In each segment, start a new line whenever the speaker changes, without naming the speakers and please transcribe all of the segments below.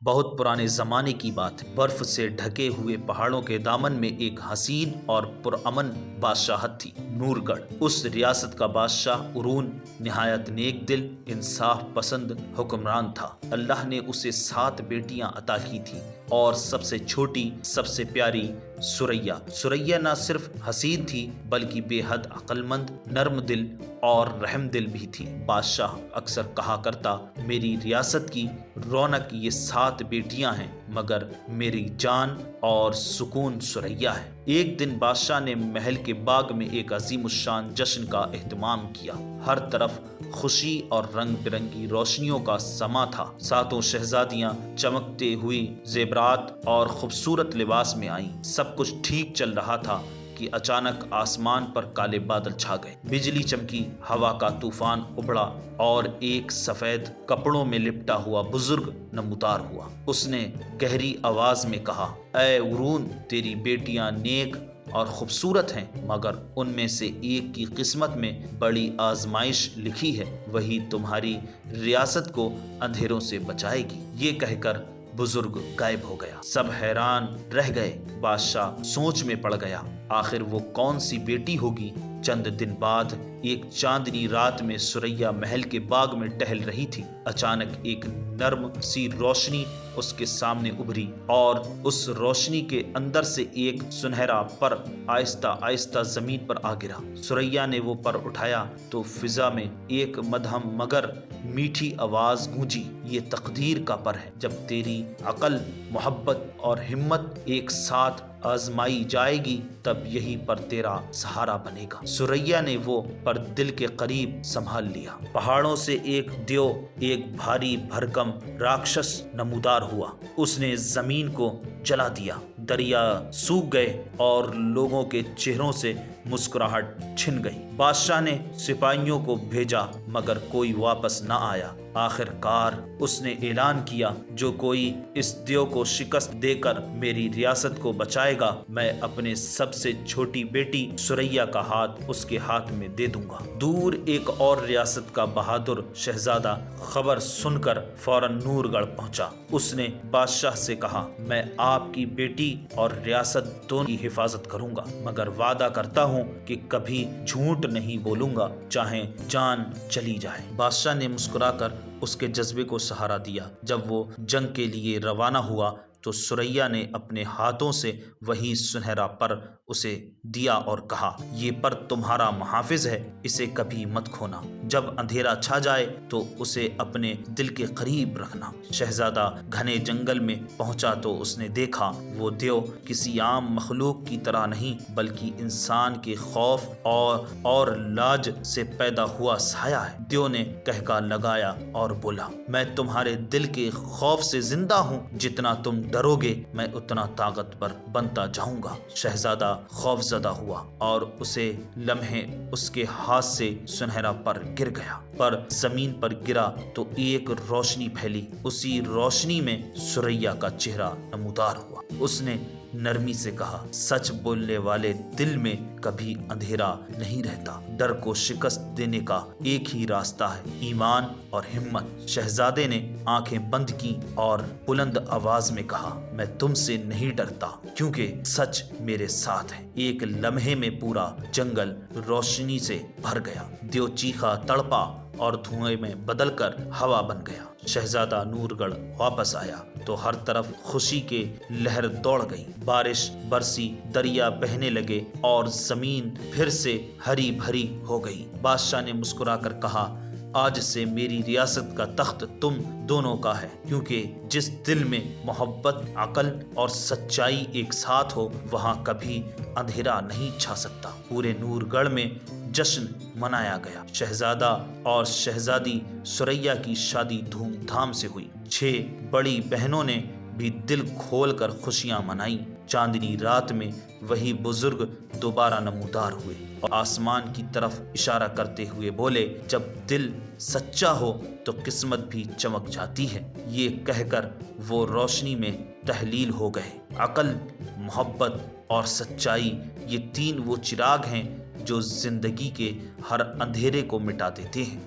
بہت پرانے زمانے کی بات ہے۔ برف سے ڈھکے ہوئے پہاڑوں کے دامن میں ایک حسین اور پرامن بادشاہت تھی، نور گڑھ۔ اس ریاست کا بادشاہ ارون نہایت نیک دل، انصاف پسند حکمران تھا۔ اللہ نے اسے 7 بیٹیاں عطا کی تھی اور سب سے چھوٹی، سب سے پیاری سریا۔ سریا نہ صرف حسین تھی بلکہ بے حد عقل مند، نرم دل اور رحم دل بھی تھی۔ بادشاہ اکثر کہا کرتا، میری ریاست کی رونق یہ 7 بیٹیاں ہیں، مگر میری جان اور سکون سریا ہے۔ ایک دن بادشاہ نے محل کے باغ میں ایک عظیم الشان جشن کا اہتمام کیا۔ ہر طرف خوشی اور رنگ برنگی روشنیوں کا سما تھا۔ 7 شہزادیاں چمکتے ہوئی زیورات اور خوبصورت لباس میں آئیں۔ سب کچھ ٹھیک چل رہا تھا کہ اچانک آسمان پر کالے بادل چھا گئے۔ بجلی چمکی، ہوا کا طوفان ابھڑا اور ایک سفید کپڑوں میں لپٹا ہوا بزرگ نمودار ہوا۔ اس نے گہری آواز میں کہا، اے ارون، تیری بیٹیاں نیک اور خوبصورت ہیں، مگر ان میں سے ایک کی قسمت میں بڑی آزمائش لکھی ہے، وہی تمہاری ریاست کو اندھیروں سے بچائے گی۔ یہ کہہ کر بزرگ غائب ہو گیا۔ سب حیران رہ گئے۔ بادشاہ سوچ میں پڑ گیا، آخر وہ کون سی بیٹی ہوگی؟ چند دن بعد ایک چاندنی رات میں سریا محل کے باغ میں ٹہل رہی تھی۔ اچانک ایک نرم سی روشنی اس کے سامنے ابھری اور اس روشنی کے اندر سے ایک سنہرا پر آہستہ آہستہ زمین پر آ گرا۔ سریا نے وہ پر اٹھایا تو فضا میں ایک مدھم مگر میٹھی آواز گونجی، یہ تقدیر کا پر ہے۔ جب تیری عقل، محبت اور ہمت ایک ساتھ آزمائی جائے گی تب یہی پر تیرا سہارا بنے گا۔ سریا نے وہ پر دل کے قریب سنبھال لیا۔ پہاڑوں سے ایک دیو، ایک بھاری بھرکم راکشس نمودار ہوا۔ اس نے زمین کو جلا دیا، دریا سوکھ گئے اور لوگوں کے چہروں سے مسکراہٹ چھن گئی۔ بادشاہ نے سپاہیوں کو بھیجا مگر کوئی واپس نہ آیا۔ آخر کار اس نے اعلان کیا، جو کوئی اس دیو کو شکست دے کر میری ریاست کو بچائے گا، میں اپنے سب سے چھوٹی بیٹی سریا کا ہاتھ اس کے ہاتھ میں دے دوں گا۔ دور ایک اور ریاست کا بہادر شہزادہ خبر سن کر فوراً نور گڑھ پہنچا۔ اس نے بادشاہ سے کہا، میں آپ کی بیٹی اور ریاست دونوں کی حفاظت کروں گا، مگر وعدہ کرتا ہوں کہ کبھی جھوٹ نہیں بولوں گا، چاہے جان چلی جائے۔ بادشاہ نے مسکرا کر اس کے جذبے کو سہارا دیا۔ جب وہ جنگ کے لیے روانہ ہوا تو سریا نے اپنے ہاتھوں سے وہی سنہرا پر اسے دیا اور کہا، یہ پر تمہارا محافظ ہے، اسے کبھی مت کھونا۔ جب اندھیرا چھا جائے تو اسے اپنے دل کے قریب رکھنا۔ شہزادہ گھنے جنگل میں پہنچا تو اس نے دیکھا وہ دیو کسی عام مخلوق کی طرح نہیں بلکہ انسان کے خوف اور لاج سے پیدا ہوا سایہ ہے۔ دیو نے کہکا لگایا اور بولا، میں تمہارے دل کے خوف سے زندہ ہوں، جتنا تم ڈرو گے میں اتنا طاقتور بنتا جاؤں گا۔ شہزادہ خوف زدہ ہوا اور اسے لمحے اس کے ہاتھ سے سنہرا پر گر گیا۔ پر زمین پر گرا تو ایک روشنی پھیلی، اسی روشنی میں سریا کا چہرہ نمودار ہوا۔ اس نے نرمی سے کہا، سچ بولنے والے دل میں کبھی اندھیرا نہیں رہتا۔ ڈر کو شکست دینے کا ایک ہی راستہ ہے، ایمان اور ہمت۔ شہزادے نے آنکھیں بند کی اور بلند آواز میں کہا، میں تم سے نہیں ڈرتا کیونکہ سچ میرے ساتھ ہے۔ ایک لمحے میں پورا جنگل روشنی سے بھر گیا۔ دیو چیخا، تڑپا اور دھوئیں میں بدل کر ہوا بن گیا۔ شہزادہ نور گڑھ واپس آیا تو ہر طرف خوشی کے لہر دوڑ گئی۔ بارش برسی، دریا بہنے لگے اور زمین پھر سے ہری بھری ہو گئی۔ بادشاہ نے مسکرا کر کہا، آج سے میری ریاست کا تخت تم دونوں کا ہے، کیونکہ جس دل میں محبت، عقل اور سچائی ایک ساتھ ہو وہاں کبھی اندھیرا نہیں چھا سکتا۔ پورے نور گڑھ میں جشن منایا گیا۔ شہزادہ اور شہزادی سریا کی شادی دھوم دھام سے ہوئی۔ 6 بڑی بہنوں نے بھی دل کھول کر خوشیاں منائیں۔ چاندنی رات میں وہی بزرگ دوبارہ نمودار ہوئے اور آسمان کی طرف اشارہ کرتے ہوئے بولے، جب دل سچا ہو تو قسمت بھی چمک جاتی ہے۔ یہ کہہ کر وہ روشنی میں تحلیل ہو گئے۔ عقل، محبت اور سچائی، یہ 3 وہ چراغ ہیں جو زندگی کے ہر اندھیرے کو مٹا دیتے ہیں۔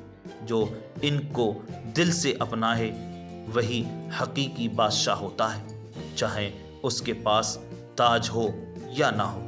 جو ان کو دل سے اپنائے وہی حقیقی بادشاہ ہوتا ہے، چاہے اس کے پاس تاج ہو یا نہ ہو۔